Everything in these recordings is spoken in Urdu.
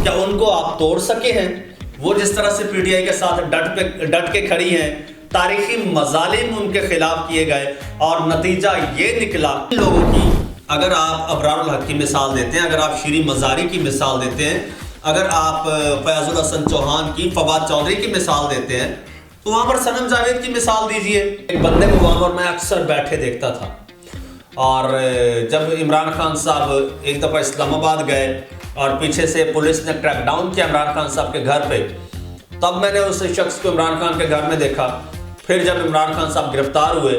کیا ان کو آپ توڑ سکے ہیں؟ وہ جس طرح سے پی ٹی آئی کے ساتھ ڈٹ کے کھڑی ہیں، تاریخی مظالم ان کے خلاف کیے گئے اور نتیجہ یہ نکلا لوگوں کی۔ اگر آپ ابرار الحق کی مثال دیتے ہیں، اگر آپ شیریں مزاری کی مثال دیتے ہیں، اگر آپ فیاض الحسن چوہان کی، فواد چودھری کی مثال دیتے ہیں، تو وہاں پر صنم جاوید کی مثال دیجئے۔ ایک بندے کو وہاں پر میں اکثر بیٹھے دیکھتا تھا، اور جب عمران خان صاحب ایک دفعہ اسلام آباد گئے اور پیچھے سے پولیس نے کریک ڈاؤن کیا عمران خان صاحب کے گھر پہ، تب میں نے اس شخص کو عمران خان کے گھر میں دیکھا۔ پھر جب عمران خان صاحب گرفتار ہوئے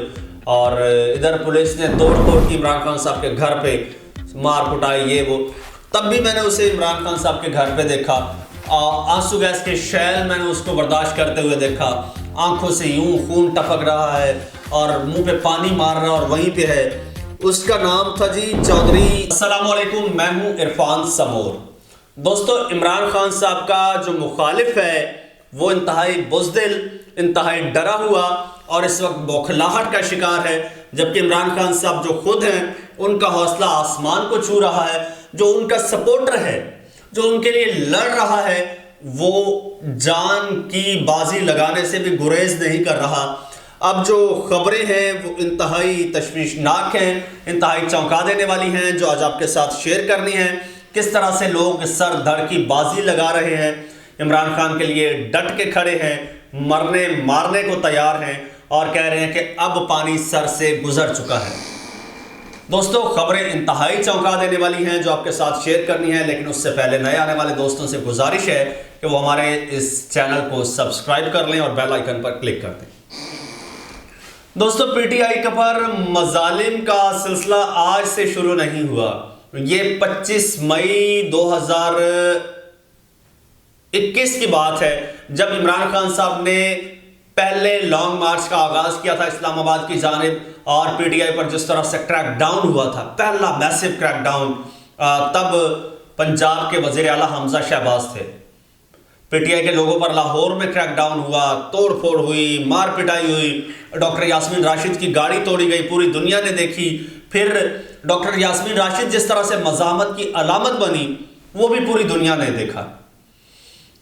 اور ادھر پولیس نے توڑ پھوڑ کی عمران خان صاحب کے گھر پہ، مار کٹائی یہ وہ، تب بھی میں نے اسے عمران خان صاحب کے گھر پہ دیکھا۔ آنسو گیس کے شیل میں نے اس کو برداشت کرتے ہوئے دیکھا، آنکھوں سے یوں خون ٹپک رہا ہے اور منہ پہ پانی مار رہا اور وہیں پہ ہے۔ اس کا نام تھا جی چودھری۔ السلام علیکم، میں ہوں عرفان سمور۔ دوستو، عمران خان صاحب کا جو مخالف ہے وہ انتہائی بزدل، انتہائی ڈرا ہوا اور اس وقت بوکھلاہٹ کا شکار ہے، جبکہ عمران خان صاحب جو خود ہیں ان کا حوصلہ آسمان کو چھو رہا ہے۔ جو ان کا سپورٹر ہے، جو ان کے لیے لڑ رہا ہے، وہ جان کی بازی لگانے سے بھی گریز نہیں کر رہا۔ اب جو خبریں ہیں وہ انتہائی تشویشناک ہیں، انتہائی چونکا دینے والی ہیں، جو آج آپ کے ساتھ شیئر کرنی ہیں۔ کس طرح سے لوگ سر دھڑ کی بازی لگا رہے ہیں، عمران خان کے لیے ڈٹ کے کھڑے ہیں، مرنے مارنے کو تیار ہیں اور کہہ رہے ہیں کہ اب پانی سر سے گزر چکا ہے۔ دوستو، خبریں انتہائی چونکا دینے والی ہیں جو آپ کے ساتھ شیئر کرنی ہے، لیکن اس سے پہلے نئے آنے والے دوستوں سے گزارش ہے کہ وہ ہمارے اس چینل کو سبسکرائب کر لیں اور بیل آئیکن پر کلک کر دیں۔ دوستو، پی ٹی آئی کے پر مظالم کا سلسلہ آج سے شروع نہیں ہوا۔ یہ 25 مئی 2021 کی بات ہے، جب عمران خان صاحب نے پہلے لانگ مارچ کا آغاز کیا تھا اسلام آباد کی جانب، اور پی ٹی آئی پر جس طرح سے کریک ڈاؤن ہوا تھا، پہلا میسو کریک ڈاؤن۔ تب پنجاب کے وزیر اعلیٰ حمزہ شہباز تھے۔ پی ٹی آئی کے لوگوں پر لاہور میں کریک ڈاؤن ہوا، توڑ پھوڑ ہوئی، مار پٹائی ہوئی، ڈاکٹر یاسمین راشد کی گاڑی توڑی گئی، پوری دنیا نے دیکھی۔ پھر ڈاکٹر یاسمین راشد جس طرح سے مزاحمت کی علامت بنی، وہ بھی پوری دنیا نے دیکھا۔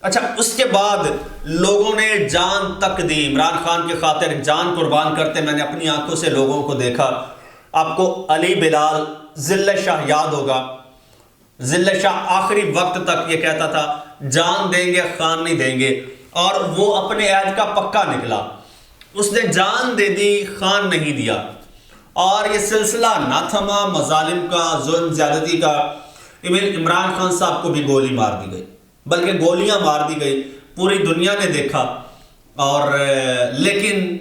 اچھا، اس کے بعد لوگوں نے جان تک دی، عمران خان کی خاطر جان قربان کرتے میں نے اپنی آنکھوں سے لوگوں کو دیکھا۔ آپ کو علی بلال ذلہ شاہ یاد ہوگا۔ ذلہ شاہ آخری وقت تک یہ کہتا تھا جان دیں گے خان نہیں دیں گے، اور وہ اپنے عہد کا پکا نکلا۔ اس نے جان دے دی، خان نہیں دیا، اور یہ سلسلہ نہ تھما، مظالم کا، ظلم زیادتی کا۔ عمران خان صاحب کو بھی گولی مار دی گئی، بلکہ گولیاں مار دی گئی، پوری دنیا نے دیکھا۔ اور لیکن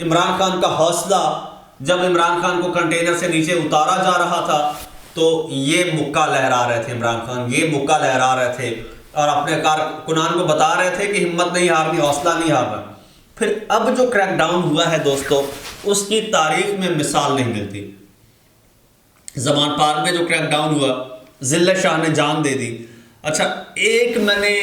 عمران خان کا حوصلہ، جب عمران خان کو کنٹینر سے نیچے اتارا جا رہا تھا تو یہ مکہ لہرا رہے تھے، عمران خان یہ مکہ لہرا رہے تھے اور اپنے کارکنان کو بتا رہے تھے کہ ہمت نہیں ہارنی، حوصلہ نہیں ہارنا۔ پھر اب جو کریک ڈاؤن ہوا ہے دوستو، اس کی تاریخ میں مثال نہیں ملتی۔ زمان پارک میں جو کریک ڈاؤن ہوا، ذلہ شاہ نے جان دے دی۔ اچھا، ایک میں نے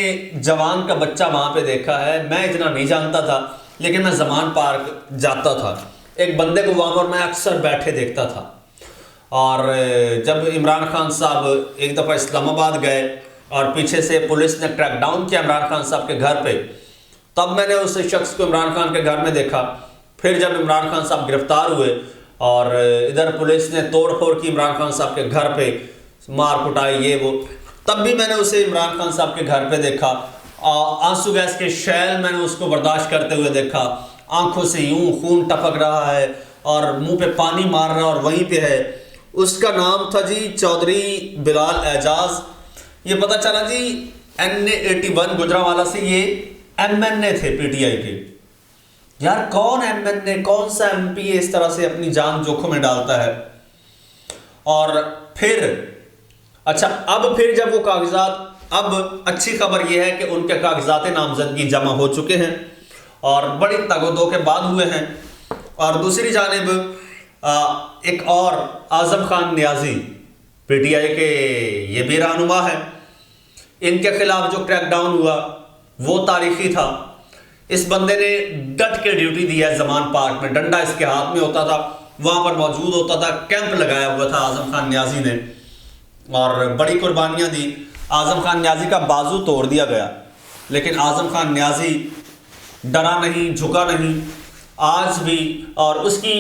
جوان کا بچہ وہاں پہ دیکھا ہے، میں اتنا نہیں جانتا تھا، لیکن میں زمان پارک جاتا تھا، ایک بندے کو وہاں پر میں اکثر بیٹھے دیکھتا تھا۔ اور جب عمران خان صاحب ایک دفعہ اسلام آباد گئے اور پیچھے سے پولیس نے کریک ڈاؤن کیا عمران خان صاحب کے گھر پہ، تب میں نے اس شخص کو عمران خان کے گھر میں دیکھا۔ پھر جب عمران خان صاحب گرفتار ہوئے اور ادھر پولیس نے توڑ پھوڑ کی عمران خان صاحب کے گھر پہ، مار کٹائی یہ وہ، تب بھی میں نے اسے عمران خان صاحب کے گھر پہ دیکھا۔ آنسو گیس کے شیل میں نے اس کو برداشت کرتے ہوئے دیکھا، آنکھوں سے یوں خون ٹپک رہا ہے اور منہ پہ پانی مار رہا اور وہیں پہ ہے۔ اس کا نام تھا جی چودھری بلال اعجاز۔ یہ پتہ چلا جی NA81 گجرانوالہ سے یہ MNA تھے پی ٹی آئی کے۔ یار کون MNA، کون سا MP اس طرح سے اپنی جان جوکھوں میں ڈالتا ہے؟ اور پھر اچھا، اب پھر جب وہ کاغذات، اب اچھی خبر یہ ہے کہ ان کے کاغذات نامزدگی جمع ہو چکے ہیں اور بڑی تگ و دو کے بعد ہوئے ہیں۔ اور دوسری جانب ایک اور اعظم خان نیازی پی ٹی آئی کے یہ بھی رہنما ہے، ان کے خلاف جو کریک ڈاؤن ہوا وہ تاریخی تھا۔ اس بندے نے ڈٹ کے ڈیوٹی دی ہے زمان پارک میں، ڈنڈا اس کے ہاتھ میں ہوتا تھا، وہاں پر موجود ہوتا تھا، کیمپ لگایا ہوا تھا اعظم خان نیازی نے اور بڑی قربانیاں دی۔ اعظم خان نیازی کا بازو توڑ دیا گیا، لیکن اعظم خان نیازی ڈرا نہیں، جھکا نہیں آج بھی، اور اس کی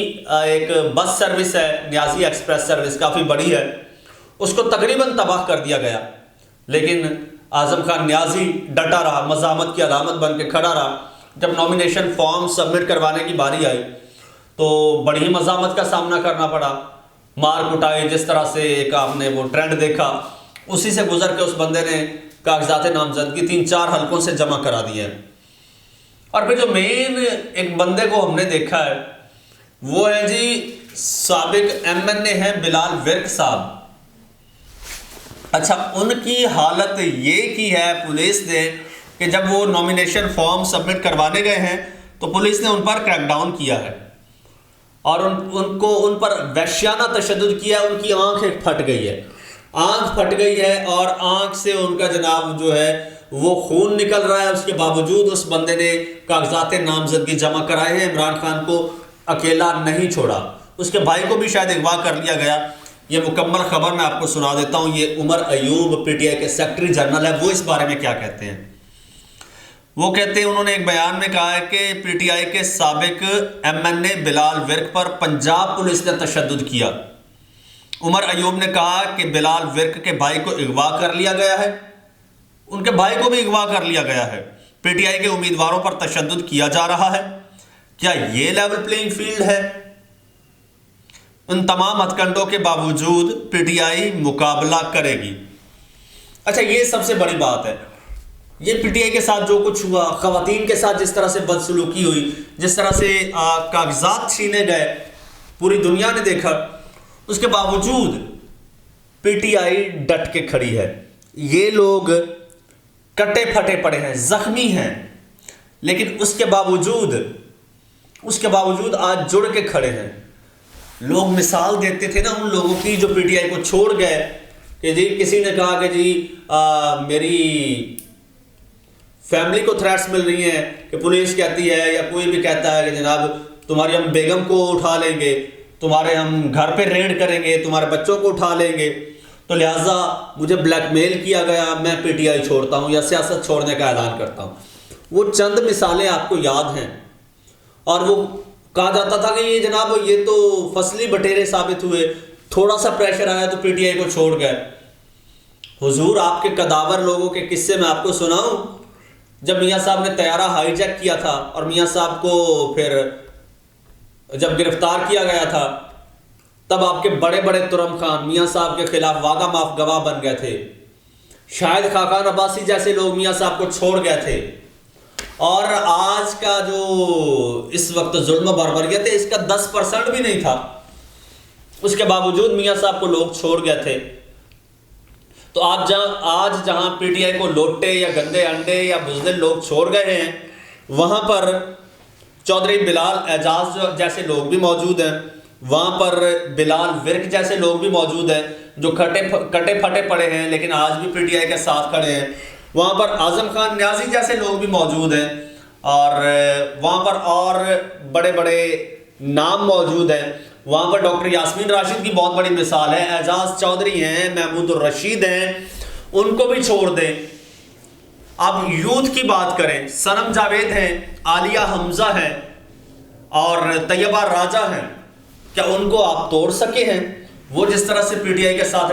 ایک بس سروس ہے نیازی ایکسپریس سروس، کافی بڑی ہے، اس کو تقریباً تباہ کر دیا گیا، لیکن اعظم خان نیازی ڈٹا رہا، مزاحمت کی علامت بن کے کھڑا رہا۔ جب نامینیشن فارم سبمٹ کروانے کی باری آئی تو بڑی ہی مزاحمت کا سامنا کرنا پڑا، مار کٹائی، جس طرح سے ایک آپ نے وہ ٹرینڈ دیکھا، اسی سے گزر کے اس بندے نے کاغذات نامزدگی 3-4 حلقوں سے جمع کرا دی ہے۔ اور پھر جو مین ایک بندے کو ہم نے دیکھا ہے وہ ہے جی سابق MNA ہیں بلال ورک صاحب۔ اچھا، ان کی حالت یہ کی ہے پولیس نے کہ جب وہ نامینیشن فارم سبمٹ کروانے گئے ہیں تو پولیس نے ان پر کریک ڈاؤن کیا ہے اور ان پر وحشیانہ تشدد کیا، ان کی آنکھ پھٹ گئی ہے، آنکھ پھٹ گئی ہے اور آنکھ سے ان کا جناب جو ہے وہ خون نکل رہا ہے۔ اس کے باوجود اس بندے نے کاغذات نامزدگی جمع کرائے ہیں، عمران خان کو اکیلا نہیں چھوڑا، اس کے بھائی کو بھی شاید اغوا کر لیا گیا۔ یہ مکمل خبر میں آپ کو سنا دیتا ہوں، یہ عمر ایوب PTI کے سیکرٹری جنرل ہے، وہ اس بارے میں کیا کہتے ہیں۔ وہ کہتے ہیں، انہوں نے ایک بیان میں کہا ہے کہ PTI کے سابق MNA بلال ورک پر پنجاب پولیس نے تشدد کیا۔ عمر ایوب نے کہا کہ بلال ورک کے بھائی کو اغوا کر لیا گیا ہے، ان کے بھائی کو بھی اغوا کر لیا گیا ہے، PTI کے امیدواروں پر تشدد کیا جا رہا ہے۔ کیا یہ لیول پلینگ فیلڈ ہے؟ ان تمام ہتھکنڈوں کے باوجود PTI مقابلہ کرے گی۔ اچھا، یہ سب سے بڑی بات ہے، یہ PTI کے ساتھ جو کچھ ہوا، خواتین کے ساتھ جس طرح سے بدسلوکی ہوئی، جس طرح سے کاغذات چھینے گئے، پوری دنیا نے دیکھا، اس کے باوجود PTI ڈٹ کے کھڑی ہے۔ یہ لوگ کٹے پھٹے پڑے ہیں، زخمی ہیں، لیکن اس کے باوجود آج جڑ کے کھڑے ہیں۔ لوگ مثال دیتے تھے نا ان لوگوں کی جو PTI کو چھوڑ گئے، کہ جی کسی نے کہا کہ جی میری فیملی کو تھریٹس مل رہی ہیں، کہ پولیس کہتی ہے یا کوئی بھی کہتا ہے کہ جناب تمہاری ہم بیگم کو اٹھا لیں گے، تمہارے ہم گھر پہ ریڈ کریں گے، تمہارے بچوں کو اٹھا لیں گے، تو لہٰذا مجھے بلیک میل کیا گیا، میں PTI چھوڑتا ہوں یا سیاست چھوڑنے کا اعلان کرتا ہوں۔ وہ چند مثالیں آپ کو یاد ہیں، اور وہ کہا جاتا تھا کہ یہ جناب یہ تو فصلی بٹیرے ثابت ہوئے، تھوڑا سا پریشر آیا تو PTI کو چھوڑ گئے۔ حضور، آپ کے قداور لوگوں کے قصے میں آپ کو سناؤں، جب میاں صاحب نے طیارہ ہائی جیک کیا تھا اور میاں صاحب کو پھر جب گرفتار کیا گیا تھا، تب آپ کے بڑے بڑے ترم خان میاں صاحب کے خلاف واگا ماف گواہ بن گئے تھے، شاہد خاقان عباسی جیسے لوگ میاں صاحب کو چھوڑ گئے تھے، اور آج کا جو اس وقت ظلم و بربریت ہے اس کا 10% بھی نہیں تھا، اس کے باوجود میاں صاحب کو لوگ چھوڑ گئے تھے۔ تو آج جہاں PTI کو لوٹے یا گندے انڈے یا بزدل لوگ چھوڑ گئے ہیں، وہاں پر چودھری بلال اعجاز جیسے لوگ بھی موجود ہیں، وہاں پر بلال ورک جیسے لوگ بھی موجود ہیں جو کٹے پھٹے پڑے ہیں لیکن آج بھی PTI کے ساتھ کھڑے ہیں، وہاں پر اعظم خان نیازی جیسے لوگ بھی موجود ہیں، اور وہاں پر اور بڑے بڑے نام موجود ہیں۔ وہاں پر ڈاکٹر یاسمین راشد کی بہت بڑی مثال ہے، اعجاز چودھری ہیں، محمود الرشید ہیں، ان کو بھی چھوڑ دیں۔ اب یوتھ کی بات کریں، صنم جاوید ہیں، عالیہ حمزہ ہیں اور طیبہ راجہ ہیں، کیا ان کو آپ توڑ سکے ہیں؟ وہ جس طرح سے PTI کے ساتھ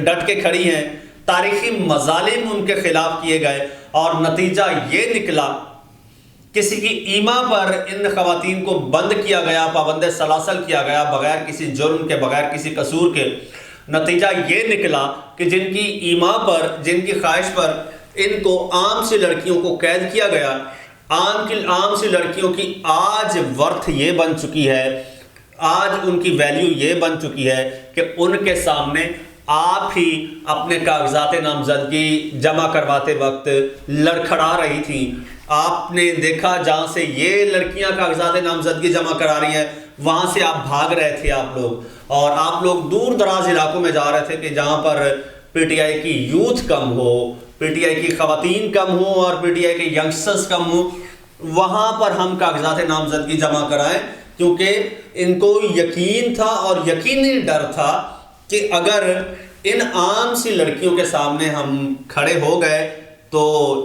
ڈٹ کے کھڑی ہیں، تاریخی مظالم ان کے خلاف کیے گئے اور نتیجہ یہ نکلا، کسی کی ایما پر ان خواتین کو بند کیا گیا، پابند سلاسل کیا گیا، بغیر کسی جرم کے، بغیر کسی قصور کے۔ نتیجہ یہ نکلا کہ جن کی ایما پر، جن کی خواہش پر ان کو عام سی لڑکیوں کو قید کیا گیا، عام سی لڑکیوں کی آج ورتھ یہ بن چکی ہے، آج ان کی ویلیو یہ بن چکی ہے کہ ان کے سامنے آپ ہی اپنے کاغذات نامزدگی جمع کرواتے وقت لڑکھڑا رہی تھیں۔ آپ نے دیکھا جہاں سے یہ لڑکیاں کاغذات نامزدگی جمع کرا رہی ہیں، وہاں سے آپ بھاگ رہے تھے آپ لوگ، اور آپ لوگ دور دراز علاقوں میں جا رہے تھے کہ جہاں پر PTI کی یوتھ کم ہو، PTI کی خواتین کم ہوں اور PTI کے ینگسٹرز کم ہوں، وہاں پر ہم کاغذات نامزدگی جمع کرائیں، کیونکہ ان کو یقین تھا اور یقینی ڈر تھا کہ اگر ان عام سی لڑکیوں کے سامنے ہم کھڑے ہو گئے تو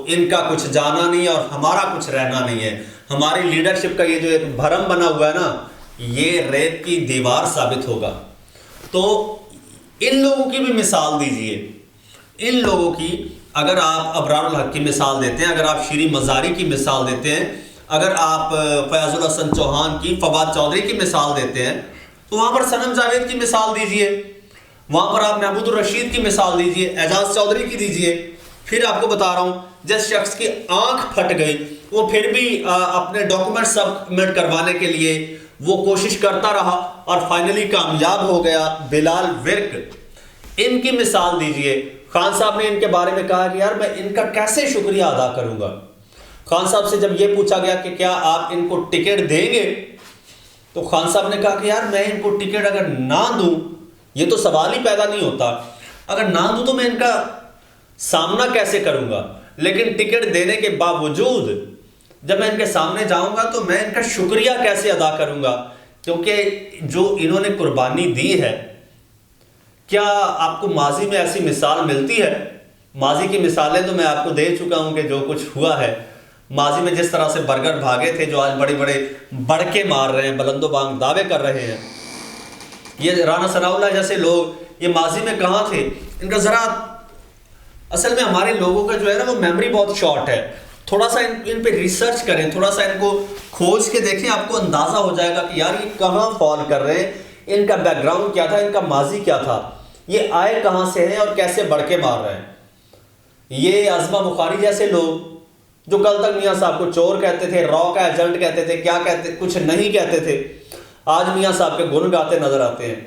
ان کا کچھ جانا نہیں اور ہمارا کچھ رہنا نہیں ہے. ہماری لیڈرشپ کا یہ جو ایک بھرم بنا ہوا ہے نا، یہ ریت کی دیوار ثابت ہوگا. تو ان لوگوں کی بھی مثال دیجئے. ان لوگوں کی اگر آپ ابرار الحق کی مثال دیتے ہیں، اگر آپ شیریں مزاری کی مثال دیتے ہیں، اگر آپ فیاض الحسن چوہان کی، فواد چودھری کی مثال دیتے ہیں، تو وہاں پر صنم جاوید کی مثال دیجئے، وہاں پر آپ محمود الرشید کی مثال دیجئے، اعجاز چودھری کی دیجئے. پھر آپ کو بتا رہا ہوں، جس شخص کی آنکھ پھٹ گئی وہ پھر بھی اپنے ڈاکومنٹ سبمٹ کروانے کے لیے وہ کوشش کرتا رہا اور فائنلی کامیاب ہو گیا، بلال ورک. ان کی مثال دیجئے. خان صاحب نے ان کے بارے میں کہا کہ یار میں ان کا کیسے شکریہ ادا کروں گا. خان صاحب سے جب یہ پوچھا گیا کہ کیا آپ ان کو ٹکٹ دیں گے، تو خان صاحب نے کہا کہ یار میں ان کو ٹکٹ اگر نہ دوں، یہ تو سوال ہی پیدا نہیں ہوتا، اگر نہ دوں تو میں ان کا سامنا کیسے کروں گا، لیکن ٹکٹ دینے کے باوجود جب میں ان کے سامنے جاؤں گا تو میں ان کا شکریہ کیسے ادا کروں گا، کیونکہ جو انہوں نے قربانی دی ہے. کیا آپ کو ماضی میں ایسی مثال ملتی ہے؟ ماضی کی مثالیں تو میں آپ کو دے چکا ہوں کہ جو کچھ ہوا ہے ماضی میں، جس طرح سے برگر بھاگے تھے جو آج بڑے بڑے بڑکے مار رہے ہیں، بلند و بانگ دعوے کر رہے ہیں. یہ رانا ثناء اللہ جیسے لوگ یہ ماضی میں کہاں تھے؟ ان کا ذرا اصل میں ہمارے لوگوں کا جو ہے نا وہ میموری بہت شارٹ ہے. تھوڑا سا ان پہ ریسرچ کریں، تھوڑا سا ان کو کھوج کے دیکھیں، آپ کو اندازہ ہو جائے گا کہ یار یہ کہاں فال کر رہے ہیں، ان کا بیک گراؤنڈ کیا تھا، ان کا ماضی کیا تھا، یہ آئے کہاں سے ہیں اور کیسے بڑکے مار رہے ہیں. یہ عظمہ بخاری جیسے لوگ جو کل تک میاں صاحب کو چور کہتے تھے، را کا ایجنٹ کہتے تھے، کیا کہتے، کچھ نہیں کہتے تھے، آج میاں صاحب کے گن گاتے نظر آتے ہیں.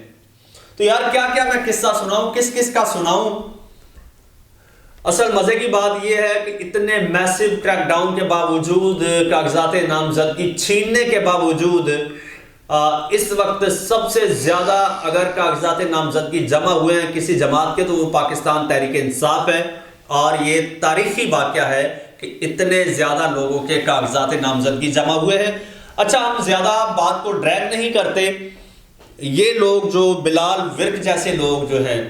تو یار کیا کیا میں قصہ سناؤں، کس کس کا سناؤں. اصل مزے کی بات یہ ہے کہ اتنے میسو کریک ڈاؤن کے باوجود، کاغذات نامزدگی چھیننے کے باوجود، اس وقت سب سے زیادہ اگر کاغذات نامزدگی جمع ہوئے ہیں کسی جماعت کے تو وہ پاکستان تحریک انصاف ہے. اور یہ تاریخی واقعہ ہے کہ اتنے زیادہ لوگوں کے کاغذات نامزدگی جمع ہوئے ہیں. اچھا، ہم زیادہ بات کو ڈریگ نہیں کرتے. یہ لوگ جو بلال ورک جیسے لوگ جو ہیں،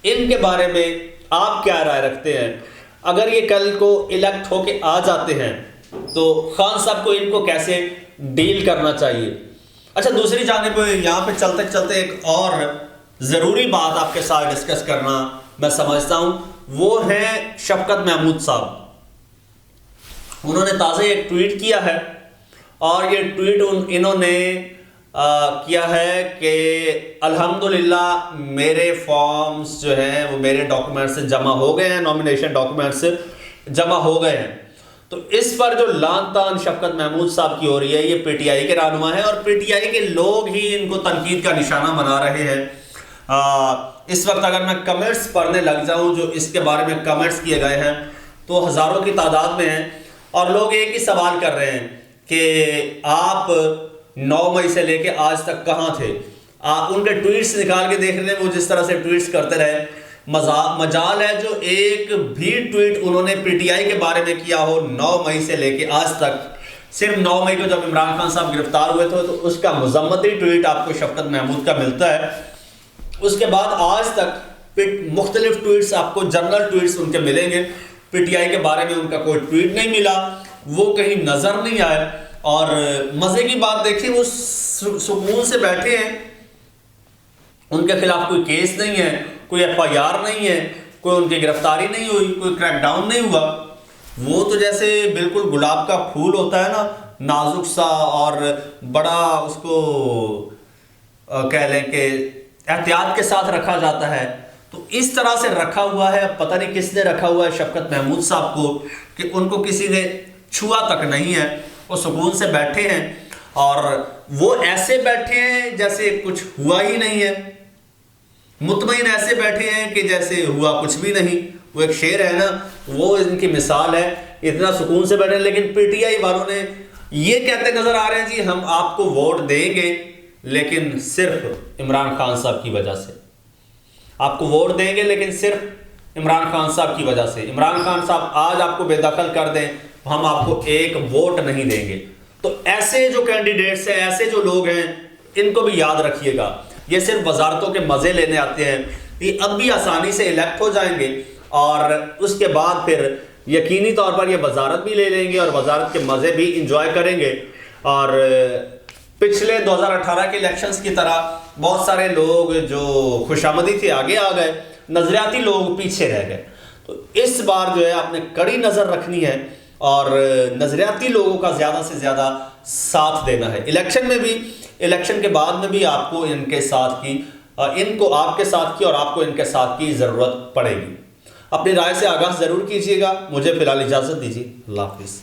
ان کے بارے میں آپ کیا رائے رکھتے ہیں؟ اگر یہ کل کو الیکٹ ہو کے آ جاتے ہیں تو خان صاحب کو ان کو کیسے ڈیل کرنا چاہیے؟ اچھا، دوسری جانب یہاں پہ چلتے چلتے ایک اور ضروری بات آپ کے ساتھ ڈسکس کرنا میں سمجھتا ہوں، وہ ہے شفقت محمود صاحب. انہوں نے تازہ ایک ٹویٹ کیا ہے اور یہ ٹویٹ انہوں نے کیا ہے کہ الحمدللہ میرے فارمز جو ہیں وہ میرے ڈاکومنٹس جمع ہو گئے ہیں، نامینیشن ڈاکومنٹس جمع ہو گئے ہیں. تو اس پر جو لان تان شفقت محمود صاحب کی ہو رہی ہے، یہ پی ٹی آئی کے رہنما ہیں اور پی ٹی آئی کے لوگ ہی ان کو تنقید کا نشانہ بنا رہے ہیں. اس وقت اگر میں کمنٹس پڑھنے لگ جاؤں جو اس کے بارے میں کمنٹس کیے گئے ہیں تو ہزاروں کی تعداد میں ہیں، اور لوگ ایک ہی سوال کر رہے ہیں کہ آپ 9 مئی سے لے کے آج تک کہاں تھے. ان کے ٹویٹس نکال کے دیکھ لیں، وہ جس طرح سے ٹویٹس کرتے رہے. مجال ہے جو ایک بھی ٹویٹ انہوں نے پی ٹی آئی کے بارے میں کیا ہو 9 مئی سے لے کے آج تک. صرف 9 مئی کو جب عمران خان صاحب گرفتار ہوئے تھے تو اس کا مذمتی ٹویٹ آپ کو شفقت محمود کا ملتا ہے. اس کے بعد آج تک مختلف ٹویٹس آپ کو جنرل ٹویٹس ان کے ملیں گے. پی ٹی آئی کے بارے میں ان کا کوئی ٹویٹ نہیں ملا، وہ کہیں نظر نہیں آئے. اور مزے کی بات دیکھیں، وہ سکون سے بیٹھے ہیں، ان کے خلاف کوئی کیس نہیں ہے، کوئی ایف آئی آر نہیں ہے، کوئی ان کی گرفتاری نہیں ہوئی، کوئی کریک ڈاؤن نہیں ہوا. وہ تو جیسے بالکل گلاب کا پھول ہوتا ہے نا، نازک سا اور بڑا اس کو کہہ لیں کہ احتیاط کے ساتھ رکھا جاتا ہے، تو اس طرح سے رکھا ہوا ہے. پتہ نہیں کس نے رکھا ہوا ہے شفقت محمود صاحب کو کہ ان کو کسی نے چھوا تک نہیں ہے. وہ سکون سے بیٹھے ہیں اور وہ ایسے بیٹھے ہیں جیسے کچھ ہوا ہی نہیں ہے، مطمئن ایسے بیٹھے ہیں کہ جیسے ہوا کچھ بھی نہیں. وہ ایک شعر ہے نا، وہ ان کی مثال ہے، اتنا سکون سے بیٹھے ہیں. لیکن پی ٹی آئی والوں نے یہ کہتے نظر آ رہے ہیں جی ہم آپ کو ووٹ دیں گے لیکن صرف عمران خان صاحب کی وجہ سے. آپ کو ووٹ دیں گے لیکن صرف عمران خان صاحب کی وجہ سے. عمران خان صاحب آج آپ کو بے دخل کر دیں، ہم آپ کو ایک ووٹ نہیں دیں گے. تو ایسے جو کینڈیڈیٹس ہیں، ایسے جو لوگ ہیں، ان کو بھی یاد رکھیے گا. یہ صرف وزارتوں کے مزے لینے آتے ہیں، یہ اب بھی آسانی سے الیکٹ ہو جائیں گے اور اس کے بعد پھر یقینی طور پر یہ وزارت بھی لے لیں گے اور وزارت کے مزے بھی انجوائے کریں گے. اور پچھلے 2018 کے الیکشنز کی طرح بہت سارے لوگ جو خوشامدی تھے آگے آ گئے, نظریاتی لوگ پیچھے رہ گئے. تو اس بار جو ہے آپ نے کڑی نظر رکھنی ہے اور نظریاتی لوگوں کا زیادہ سے زیادہ ساتھ دینا ہے. الیکشن میں بھی, الیکشن کے بعد میں بھی آپ کو ان کے ساتھ کی, ان کو آپ کے ساتھ کی اور آپ کو ان کے ساتھ کی ضرورت پڑے گی. اپنی رائے سے آگاہ ضرور کیجیے گا. مجھے فی الحال اجازت دیجیے. اللہ حافظ.